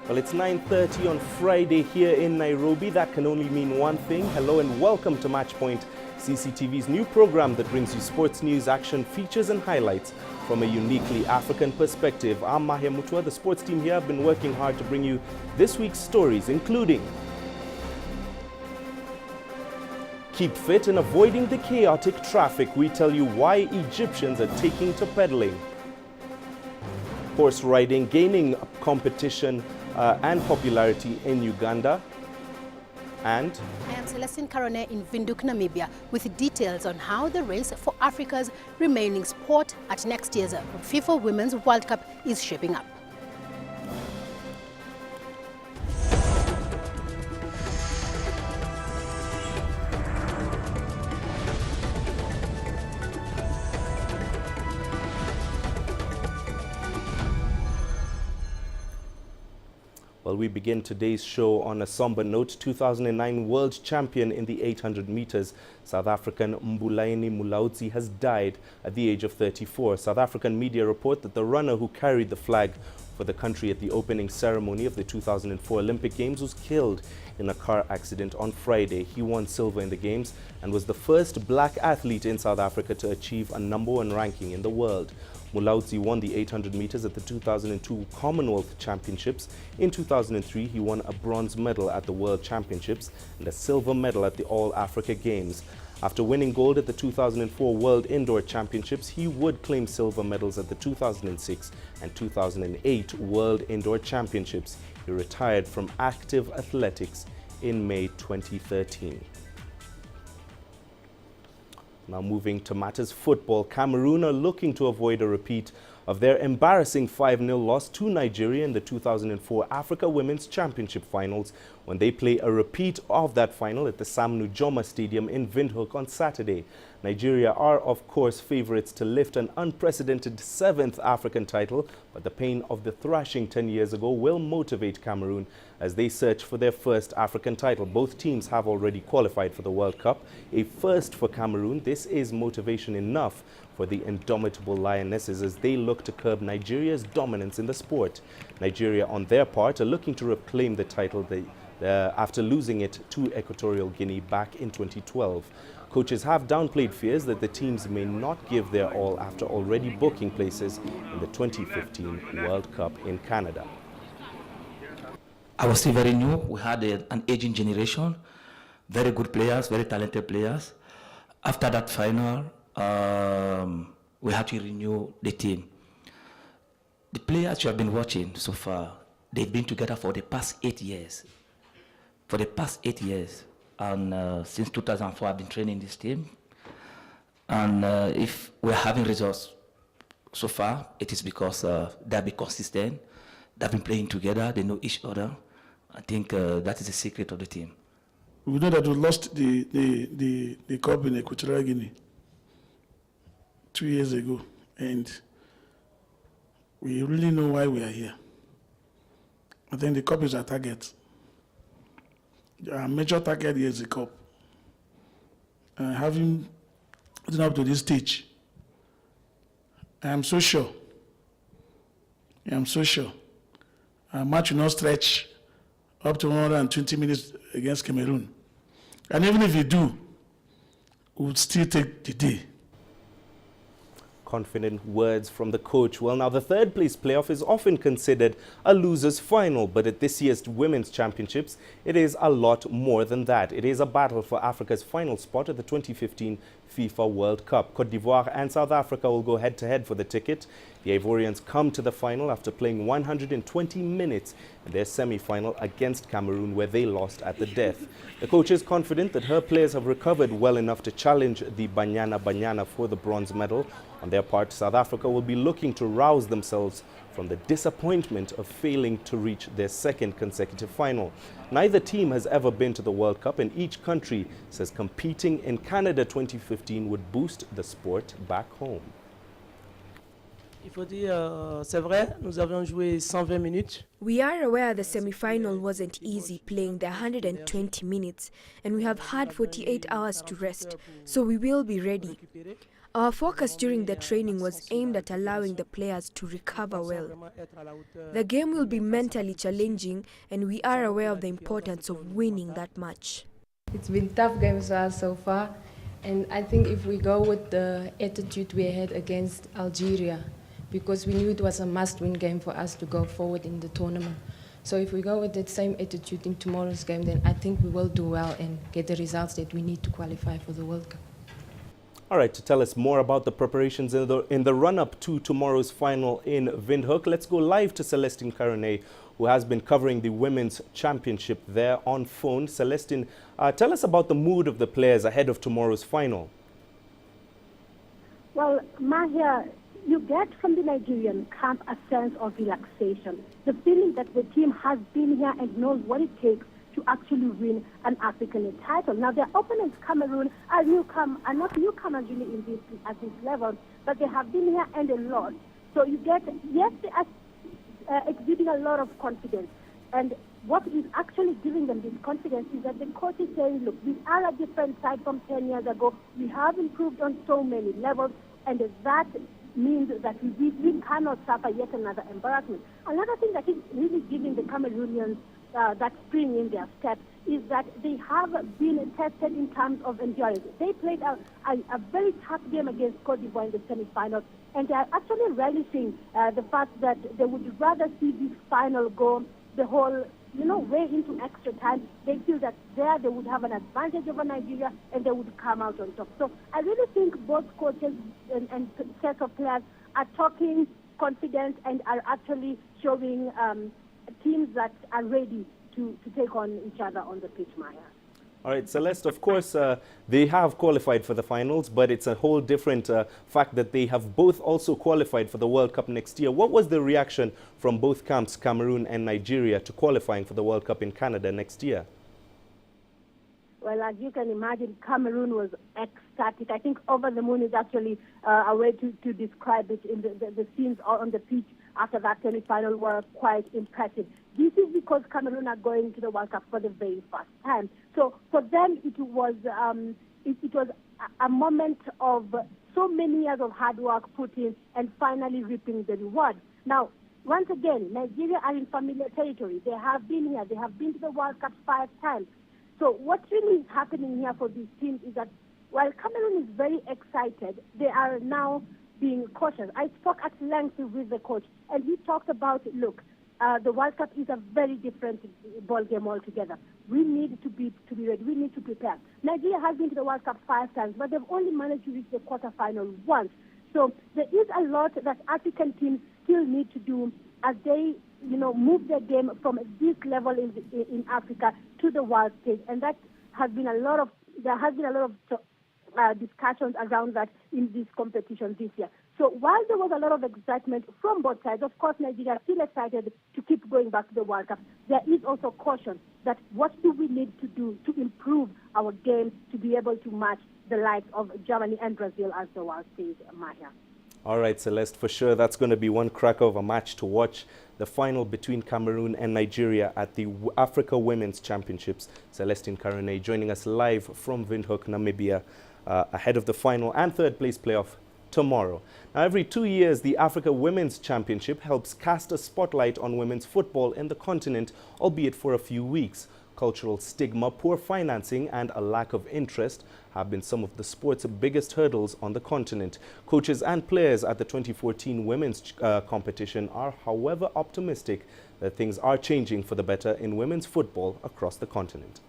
Well, it's 9:30 on Friday here in Nairobi. That can only mean one thing. Hello and welcome to Matchpoint, CCTV's new program that brings you sports news, action, features and highlights from a uniquely African perspective. I'm Mahia Mutua. The sports team here have been working hard to bring you this week's stories, including keep fit and avoiding the chaotic traffic. We tell you why Egyptians are taking to pedaling. Horse riding gaining competition and popularity in Uganda. And I am Celestine Karone in Windhoek, Namibia, with details on how the race for Africa's remaining sport at next year's FIFA Women's World Cup is shaping up. Well, we begin today's show on a somber note. 2009 world champion in the 800 meters, South African Mbulaeni Mulaudzi has died at the age of 34. South African media report that the runner who carried the flag for the country at the opening ceremony of the 2004 Olympic Games was killed in a car accident on Friday. He won silver in the Games and was the first black athlete in South Africa to achieve a #1 ranking in the world. Mulaudzi won the 800 meters at the 2002 Commonwealth Championships. In 2003, he won a bronze medal at the World Championships and a silver medal at the All-Africa Games. After winning gold at the 2004 World Indoor Championships, he would claim silver medals at the 2006 and 2008 World Indoor Championships. He retired from active athletics in May 2013. Now moving to matters football, Cameroon are looking to avoid a repeat of their embarrassing 5-0 loss to Nigeria in the 2004 Africa Women's Championship finals when they play a repeat of that final at the Sam Nujoma Stadium in Windhoek on Saturday. Nigeria are, of course, favourites to lift an unprecedented 7th African title, but the pain of the thrashing 10 years ago will motivate Cameroon as they search for their first African title. Both teams have already qualified for the World Cup, a first for Cameroon. This is motivation enough for the indomitable Lionesses as they look to curb Nigeria's dominance in the sport. Nigeria, on their part, are looking to reclaim the title after losing it to Equatorial Guinea back in 2012. Coaches have downplayed fears that the teams may not give their all after already booking places in the 2015 World Cup in Canada. I was still very new. We had an aging generation, very good players, very talented players. After that final, we had to renew the team. The players you have been watching so far, they've been together for the past 8 years. For the past 8 years. And since 2004, I've been training this team. And if we're having results so far, it is because they've been consistent. They've been playing together. They know each other. I think that is the secret of the team. We know that we lost the cup in Equatorial Guinea 2 years ago. And we really know why we are here. I think the cup is our target. Our major target here is the cup. Having gotten up to this stage, I am so sure. Our match will not stretch up to 120 minutes against Cameroon. And even if we do, we would still take the day. Confident words from the coach. Well, now the third place playoff is often considered a loser's final, but at this year's Women's Championships, it is a lot more than that. It is a battle for Africa's final spot at the 2015 FIFA World Cup. Côte d'Ivoire and South Africa will go head-to-head for the ticket. The Ivorians come to the final after playing 120 minutes in their semi-final against Cameroon, where they lost at the death. The coach is confident that her players have recovered well enough to challenge the Banyana for the bronze medal. On their part, South Africa will be looking to rouse themselves from the disappointment of failing to reach their second consecutive final. Neither team has ever been to the World Cup, and each country says competing in Canada 2015 would boost the sport back home. Il faut dire, c'est vrai, nous avions joué 120 minutes. We are aware the semi-final wasn't easy, playing the 120 minutes, and we have had 48 hours to rest, so we will be ready. Our focus during the training was aimed at allowing the players to recover well. The game will be mentally challenging, and we are aware of the importance of winning that match. It's been tough games for us so far, and I think if we go with the attitude we had against Algeria, because we knew it was a must-win game for us to go forward in the tournament. So if we go with that same attitude in tomorrow's game, then I think we will do well and get the results that we need to qualify for the World Cup. All right, to tell us more about the preparations in the run-up to tomorrow's final in Windhoek, let's go live to Celestine Caronet, who has been covering the Women's Championship there on phone. Celestine, tell us about the mood of the players ahead of tomorrow's final. Well, Mahia, you get from the Nigerian camp a sense of relaxation, the feeling that the team has been here and knows what it takes to actually win an African title. Now, their opponents, Cameroon, are not newcomers really at this level, but they have been here and a lot. So you get, yes, they are exuding a lot of confidence. And what is actually giving them this confidence is that the coach is saying, look, we are a different side from 10 years ago. We have improved on so many levels, and that means that we cannot suffer yet another embarrassment. Another thing that is really giving the Cameroonians that spring in their step is that they have been tested in terms of endurance. They played a very tough game against Cote d'Ivoire in the semi-final, and they are actually relishing the fact that they would rather see this final go the whole way into extra time. They feel that there they would have an advantage over Nigeria and they would come out on top. So I really think both coaches and sets of players are talking confident and are actually showing teams that are ready to take on each other on the pitch, Maya. All right, Celeste, of course, they have qualified for the finals, but it's a whole different fact that they have both also qualified for the World Cup next year. What was the reaction from both camps, Cameroon and Nigeria, to qualifying for the World Cup in Canada next year? Well, as you can imagine, Cameroon was ecstatic. I think over the moon is actually a way to describe it. In the scenes on the pitch after that semi-final were quite impressive. This is because Cameroon are going to the World Cup for the very first time. So for them, it was a moment of so many years of hard work put in and finally reaping the reward. Now, once again, Nigeria are in familiar territory. They have been here. They have been to the World Cup 5 times. So what's really happening here for these teams is that while Cameroon is very excited, they are now being cautious. I spoke at length with the coach, and he talked about, look, the World Cup is a very different ball game altogether. We need to be ready. We need to prepare. Nigeria has been to the World Cup 5 times, but they've only managed to reach the quarterfinal once. So there is a lot that African teams still need to do as they, move their game from this level in Africa to the world stage, and that has been there has been a lot of discussions around that in this competition this year. So while there was a lot of excitement from both sides, of course, Nigeria is still excited to keep going back to the World Cup. There is also caution that what do we need to do to improve our game to be able to match the likes of Germany and Brazil as the world stage, Mahia. All right, Celeste, for sure, that's going to be one cracker of a match to watch. The final between Cameroon and Nigeria at the Africa Women's Championships. Celestine Caronet joining us live from Windhoek, Namibia, ahead of the final and third place playoff tomorrow. Now, every 2 years, the Africa Women's Championship helps cast a spotlight on women's football in the continent, albeit for a few weeks. Cultural stigma, poor financing, and a lack of interest have been some of the sport's biggest hurdles on the continent. Coaches and players at the 2014 women's competition are, however, optimistic that things are changing for the better in women's football across the continent.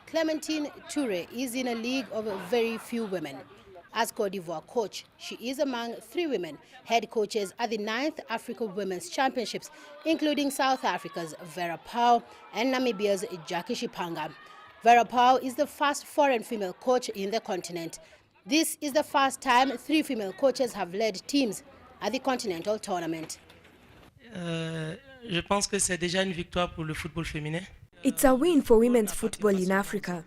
Clementine Toure is in a league of very few women. As Cote d'Ivoire coach, she is among 3 women head coaches at the 9th Africa Women's Championships, including South Africa's Vera Pauw and Namibia's Jackie Chipanga. Vera Pauw is the first foreign female coach in the continent. This is the first time 3 female coaches have led teams at the continental tournament. Je pense que c'est déjà une victoire pour le football féminin. It's a win for women's football in Africa.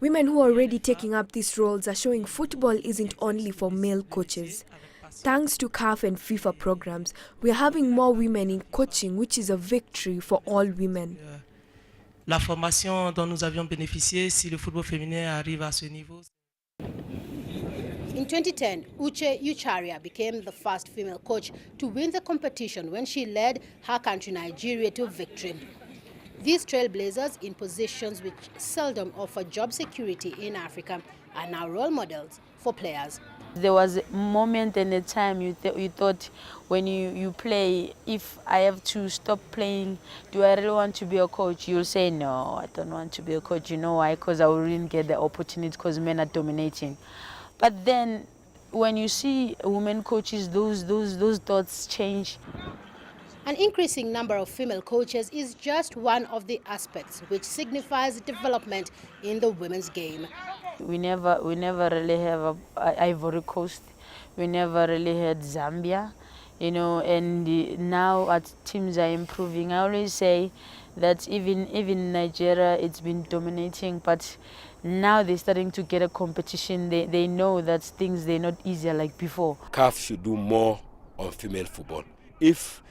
Women who are already taking up these roles are showing football isn't only for male coaches. Thanks to CAF and FIFA programs, we are having more women in coaching, which is a victory for all women. la formation dont nous avions bénéficié, si le football féminin arrive à ce niveau. In 2010, Uche Ucharia became the first female coach to win the competition when she led her country Nigeria to victory. These trailblazers in positions which seldom offer job security in Africa are now role models for players. There was a moment and a time you thought when you play, if I have to stop playing, do I really want to be a coach? You'll say, no, I don't want to be a coach. You know why? Because I wouldn't get the opportunity because men are dominating. But then when you see women coaches, those thoughts change. An increasing number of female coaches is just one of the aspects which signifies development in the women's game. We never really have Ivory Coast. We never really had Zambia, you know. And now our teams are improving. I always say that even Nigeria, it's been dominating, but now they're starting to get a competition. They know that things they're not easier like before. CAF should do more on female football. If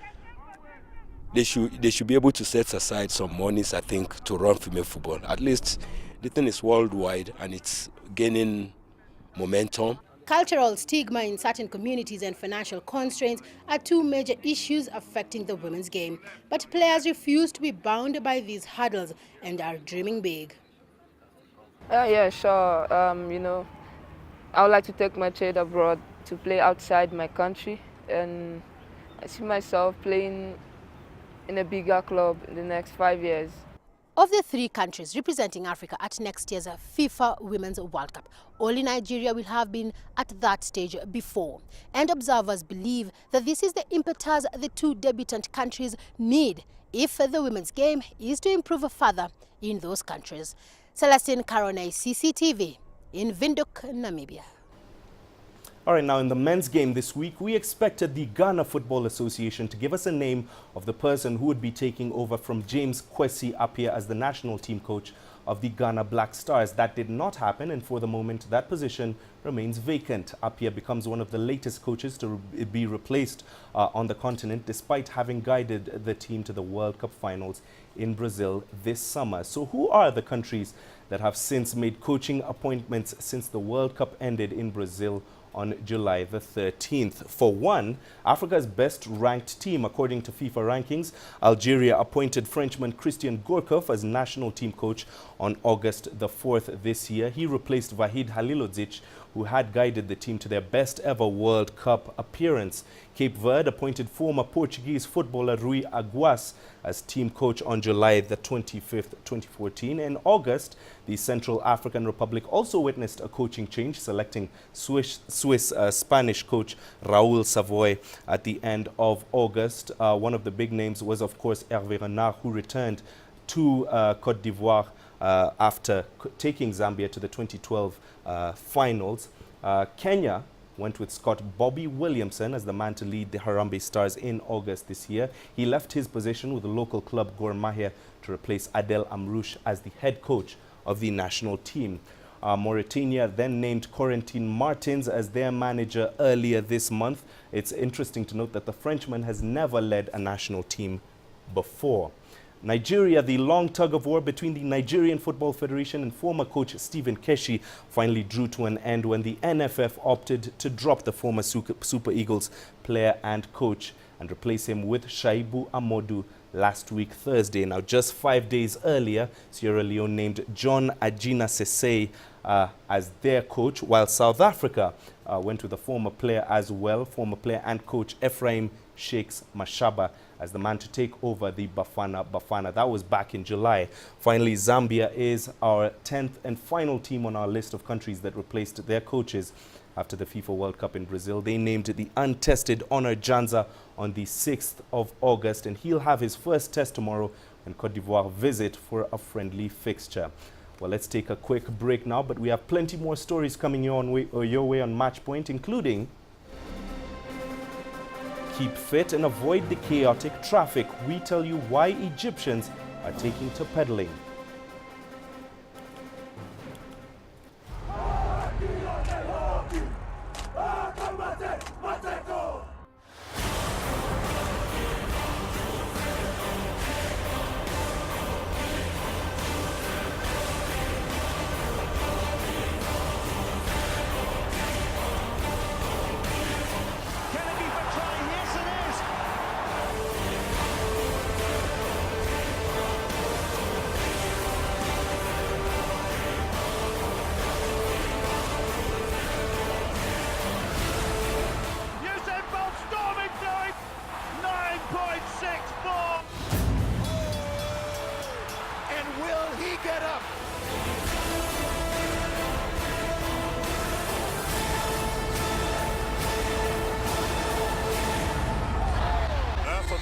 they should be able to set aside some monies, I think, to run female football. At least the thing is worldwide and it's gaining momentum. Cultural stigma in certain communities and financial constraints are two major issues affecting the women's game. But players refuse to be bound by these hurdles and are dreaming big. Yeah, sure. You know, I would like to take my trade abroad to play outside my country, and I see myself playing in a bigger club in the next 5 years. Of the three countries representing Africa at next year's FIFA Women's World Cup, only Nigeria will have been at that stage before. And observers believe that this is the impetus the two debutant countries need if the women's game is to improve further in those countries. Celestine Karone, CCTV, in Windhoek, Namibia. All right, now in the men's game this week, we expected the Ghana Football Association to give us a name of the person who would be taking over from James Kwesi Appiah as the national team coach of the Ghana Black Stars. That did not happen, and for the moment, that position remains vacant. Appiah becomes one of the latest coaches to be replaced on the continent, despite having guided the team to the World Cup finals in Brazil this summer. So who are the countries that have since made coaching appointments since the World Cup ended in Brazil on July the 13th. For one, Africa's best-ranked team, according to FIFA rankings, Algeria appointed Frenchman Christian Gourcuff as national team coach on August the 4th this year. He replaced Vahid Halilodzic, who had guided the team to their best-ever World Cup appearance. Cape Verde appointed former Portuguese footballer Rui Aguas as team coach on July the 25th, 2014. In August, the Central African Republic also witnessed a coaching change, selecting Swiss-Spanish coach Raoul Savoy at the end of August. One of the big names was, of course, Hervé Renard, who returned to Côte d'Ivoire after taking Zambia to the 2012 finals. Kenya went with Scott Bobby Williamson as the man to lead the Harambee Stars in August this year. He left his position with the local club Gor Mahia to replace Adel Amrouche as the head coach of the national team. Mauritania then named Corentin Martins as their manager earlier this month. It's interesting to note that the Frenchman has never led a national team before. Nigeria, the long tug-of-war between the Nigerian Football Federation and former coach Stephen Keshi finally drew to an end when the NFF opted to drop the former Super Eagles player and coach and replace him with Shaibu Amodu last week, Thursday. Now, just 5 days earlier, Sierra Leone named John Agina Sesay as their coach, while South Africa went with a former player as well, former player and coach Ephraim Shakes Mashaba as the man to take over the Bafana. That was back in July. Finally, Zambia is our 10th and final team on our list of countries that replaced their coaches after the FIFA World Cup in Brazil. They named the untested Honor Janza on the 6th of August, and he'll have his first test tomorrow when Côte d'Ivoire visit for a friendly fixture. Well, let's take a quick break now, but we have plenty more stories coming your way on Match Point, including keep fit and avoid the chaotic traffic. We tell you why Egyptians are taking to pedaling.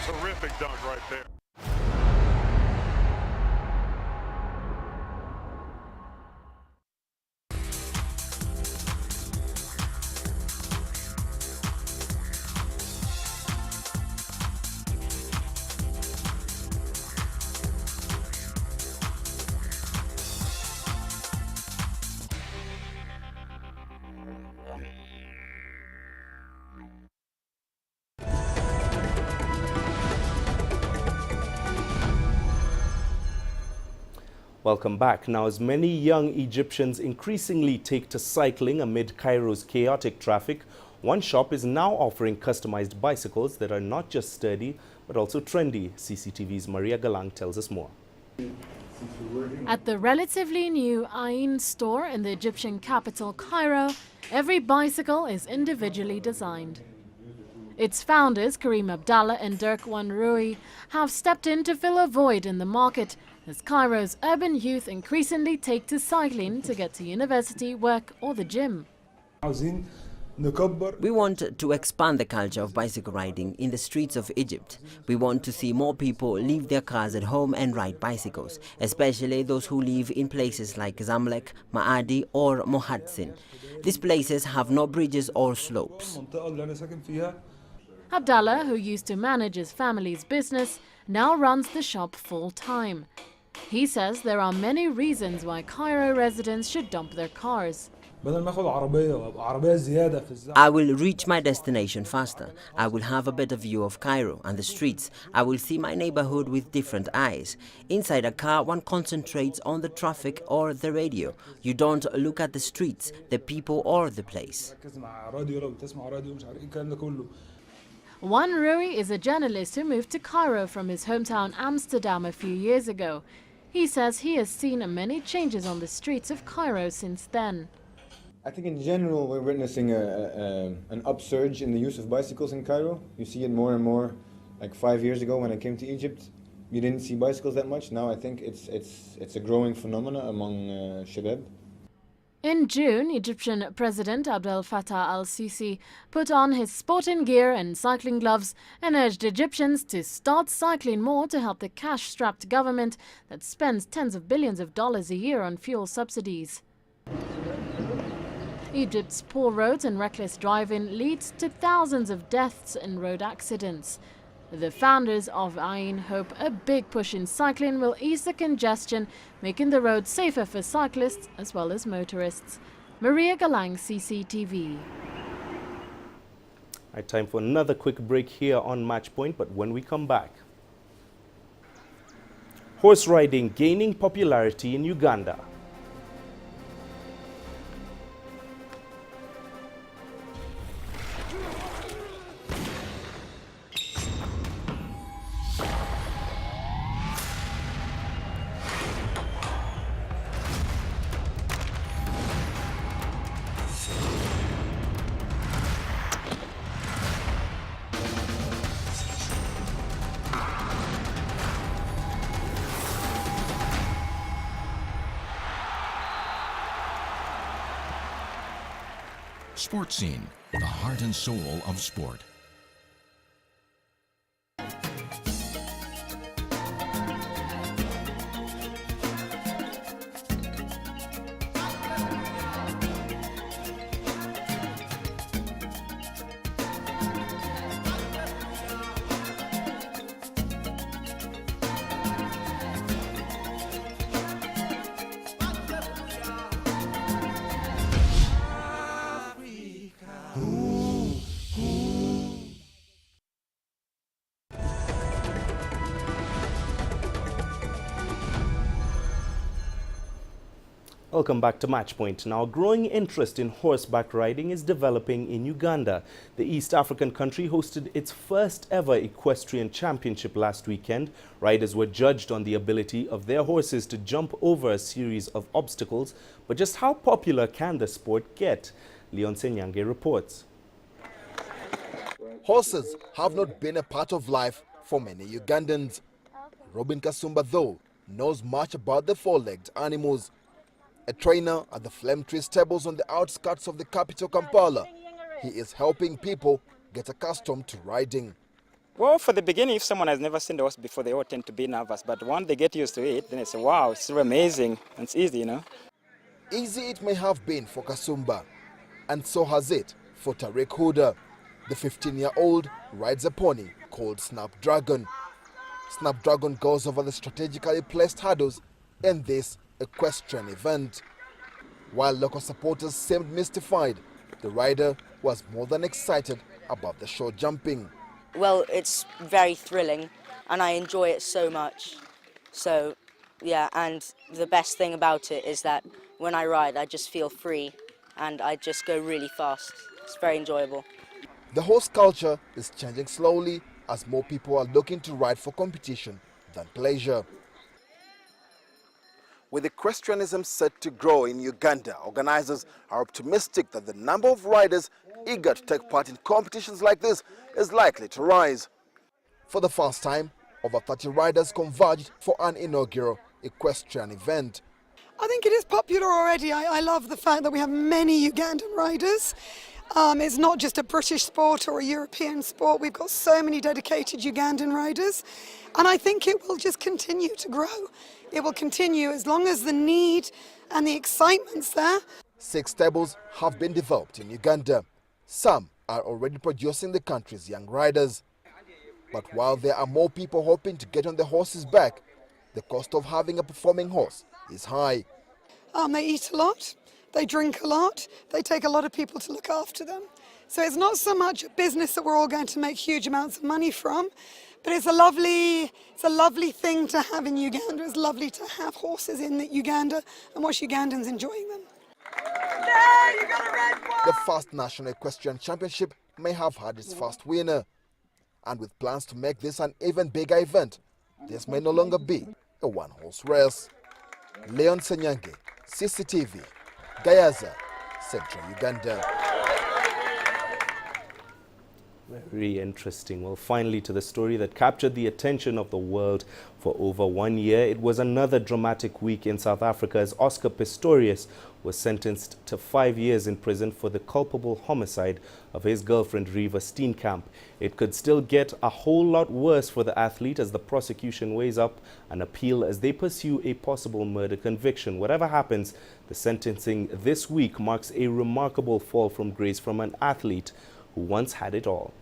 terrific dunk right there. Welcome back. Now, as many young Egyptians increasingly take to cycling amid Cairo's chaotic traffic, one shop is now offering customized bicycles that are not just sturdy, but also trendy. CCTV's Maria Galang tells us more. At the relatively new Ain store in the Egyptian capital, Cairo, every bicycle is individually designed. Its founders, Karim Abdallah and Dirk Wanrui, have stepped in to fill a void in the market as Cairo's urban youth increasingly take to cycling to get to university, work or the gym. We want to expand the culture of bicycle riding in the streets of Egypt. We want to see more people leave their cars at home and ride bicycles, especially those who live in places like Zamlek, Maadi or Mohatsin. These places have no bridges or slopes. Abdallah, who used to manage his family's business, now runs the shop full-time. He says there are many reasons why Cairo residents should dump their cars. I will reach my destination faster. I will have a better view of Cairo and the streets. I will see my neighborhood with different eyes. Inside a car, one concentrates on the traffic or the radio. You don't look at the streets, the people or the place. Wanrui is a journalist who moved to Cairo from his hometown Amsterdam a few years ago. He says he has seen many changes on the streets of Cairo since then. I think in general we're witnessing an upsurge in the use of bicycles in Cairo. You see it more and more. Like 5 years ago when I came to Egypt, you didn't see bicycles that much. Now I think it's a growing phenomena among Shabab. In June, Egyptian President Abdel Fattah al-Sisi put on his sporting gear and cycling gloves and urged Egyptians to start cycling more to help the cash-strapped government that spends tens of billions of dollars a year on fuel subsidies. Egypt's poor roads and reckless driving leads to thousands of deaths in road accidents. The founders of Ain hope a big push in cycling will ease the congestion, making the road safer for cyclists as well as motorists. Maria Galang, CCTV. Right, time for another quick break here on Matchpoint, but when we come back. Horse riding gaining popularity in Uganda. Sports Scene, the heart and soul of sport. Welcome back to Matchpoint. Now, a growing interest in horseback riding is developing in Uganda. The East African country hosted its first ever equestrian championship last weekend. Riders were judged on the ability of their horses to jump over a series of obstacles. But just how popular can the sport get? Leon Senyange reports. Horses have not been a part of life for many Ugandans. Robin Kasumba, though, knows much about the four-legged animals. A trainer at the Flame Tree Stables on the outskirts of the capital, Kampala, he is helping people get accustomed to riding. Well, for the beginning, if someone has never seen the horse before, they all tend to be nervous. But once they get used to it, then they say, wow, it's so amazing. It's easy, you know. Easy it may have been for Kasumba, and so has it for Tariq Huda. The 15-year-old rides a pony called Snapdragon. Snapdragon goes over the strategically placed hurdles in this equestrian event. While local supporters seemed mystified, the rider was more than excited about the show jumping. Well, it's very thrilling and I enjoy it so much. So, yeah, and the best thing about it is that when I ride, I just feel free and I just go really fast. It's very enjoyable. The horse culture is changing slowly as more people are looking to ride for competition than pleasure. With equestrianism set to grow in Uganda, organizers are optimistic that the number of riders eager to take part in competitions like this is likely to rise. For the first time, over 30 riders converged for an inaugural equestrian event. I think it is popular already. I love the fact that we have many Ugandan riders. It's not just a British sport or a European sport. We've got so many dedicated Ugandan riders, and I think it will just continue to grow. It will continue as long as the need and the excitement's there. 6 stables have been developed in Uganda. Some are already producing the country's young riders. But while there are more people hoping to get on the horse's back, the cost of having a performing horse is high. They eat a lot, they drink a lot, they take a lot of people to look after them. So it's not so much a business that we're all going to make huge amounts of money from, but it's a lovely thing to have in Uganda. It's lovely to have horses in Uganda and watch Ugandans enjoying them. The first National Equestrian Championship may have had its first winner. And with plans to make this an even bigger event, this may no longer be a one-horse race. Leon Senyange, CCTV, Gayaza, Central Uganda. Very interesting. Well, finally to the story that captured the attention of the world for over 1 year. It was another dramatic week in South Africa as Oscar Pistorius was sentenced to 5 years in prison for the culpable homicide of his girlfriend Reeva Steenkamp. It could still get a whole lot worse for the athlete as the prosecution weighs up an appeal as they pursue a possible murder conviction. Whatever happens, the sentencing this week marks a remarkable fall from grace from an athlete who once had it all.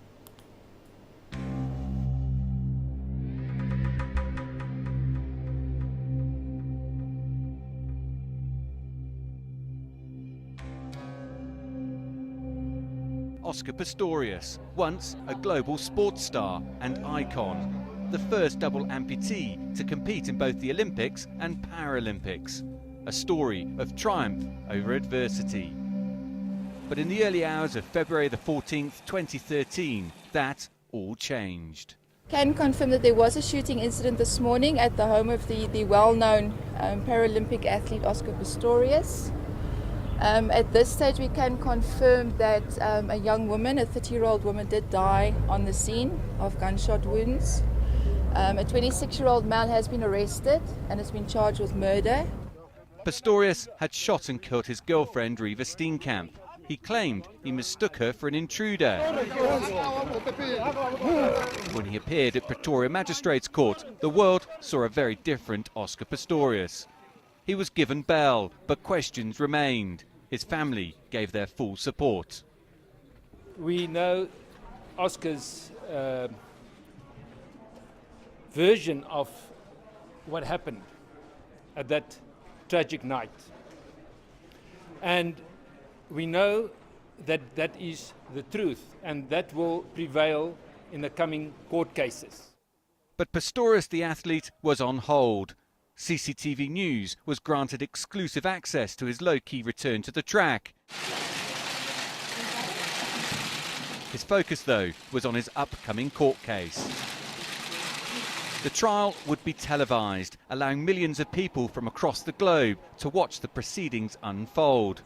Oscar Pistorius, once a global sports star and icon, the first double amputee to compete in both the Olympics and Paralympics. A story of triumph over adversity. But in the early hours of February the 14th, 2013, that all changed. Can confirm that there was a shooting incident this morning at the home of the well-known Paralympic athlete Oscar Pistorius. At this stage we can confirm that a young woman, a 30-year-old woman, did die on the scene of gunshot wounds. A 26-year-old male has been arrested and has been charged with murder. Pistorius had shot and killed his girlfriend Reeva Steenkamp. He claimed he mistook her for an intruder. When he appeared at Pretoria Magistrates Court, the world saw a very different Oscar Pistorius. He was given bail, but questions remained. His family gave their full support. We know Oscar's version of what happened at that tragic night. And we know that that is the truth, and that will prevail in the coming court cases. But Pistorius, the athlete, was on hold. CCTV News was granted exclusive access to his low-key return to the track. His focus, though, was on his upcoming court case. The trial would be televised, allowing millions of people from across the globe to watch the proceedings unfold.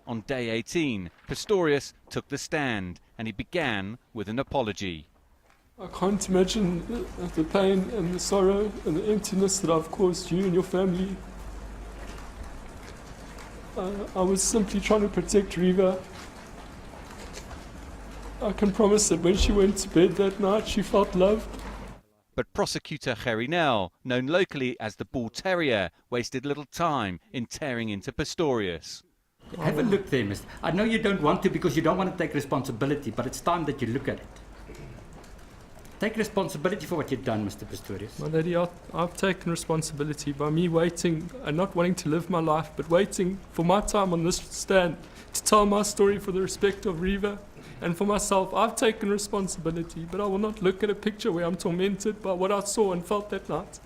On day 18, Pistorius took the stand and he began with an apology. I can't imagine the pain and the sorrow and the emptiness that I've caused you and your family. I was simply trying to protect Reeva. I can promise that when she went to bed that night, she felt loved. But prosecutor Gerry Nel, known locally as the Bull Terrier, wasted little time in tearing into Pistorius. Have a look there, mister. I know you don't want to because you don't want to take responsibility, but it's time that you look at it. Take responsibility for what you've done, Mr. Pistorius. My lady, I've taken responsibility by me waiting and not wanting to live my life, but waiting for my time on this stand to tell my story for the respect of Riva and for myself. I've taken responsibility, but I will not look at a picture where I'm tormented by what I saw and felt that night.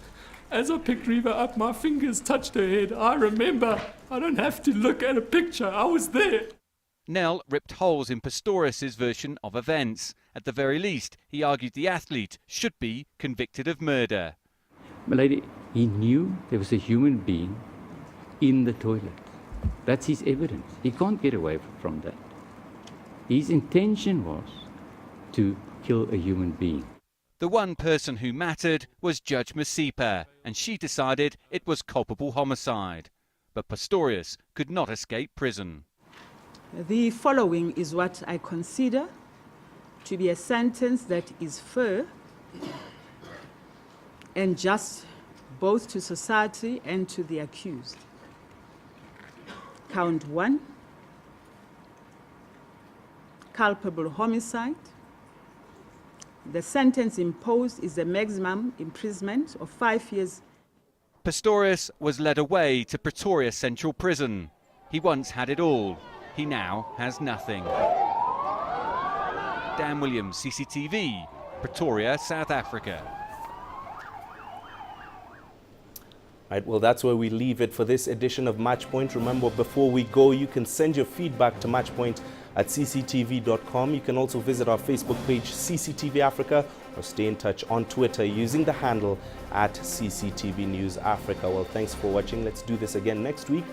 As I picked Riva up, my fingers touched her head. I remember. I don't have to look at a picture. I was there. Nel ripped holes in Pistorius' version of events. At the very least, he argued the athlete should be convicted of murder. My lady, he knew there was a human being in the toilet. That's his evidence. He can't get away from that. His intention was to kill a human being. The one person who mattered was Judge Masipa, and she decided it was culpable homicide. But Pistorius could not escape prison. The following is what I consider to be a sentence that is fair and just both to society and to the accused. Count 1, culpable homicide. The sentence imposed is a maximum imprisonment of 5 years. Pistorius was led away to Pretoria Central Prison. He once had it all. He now has nothing. Dan Williams, CCTV, Pretoria, South Africa. Right, well, that's where we leave it for this edition of Matchpoint. Remember, before we go, you can send your feedback to Matchpoint at cctv.com. You can also visit our Facebook page, CCTV Africa, or stay in touch on Twitter using the handle at CCTV News Africa. Well, thanks for watching. Let's do this again next week.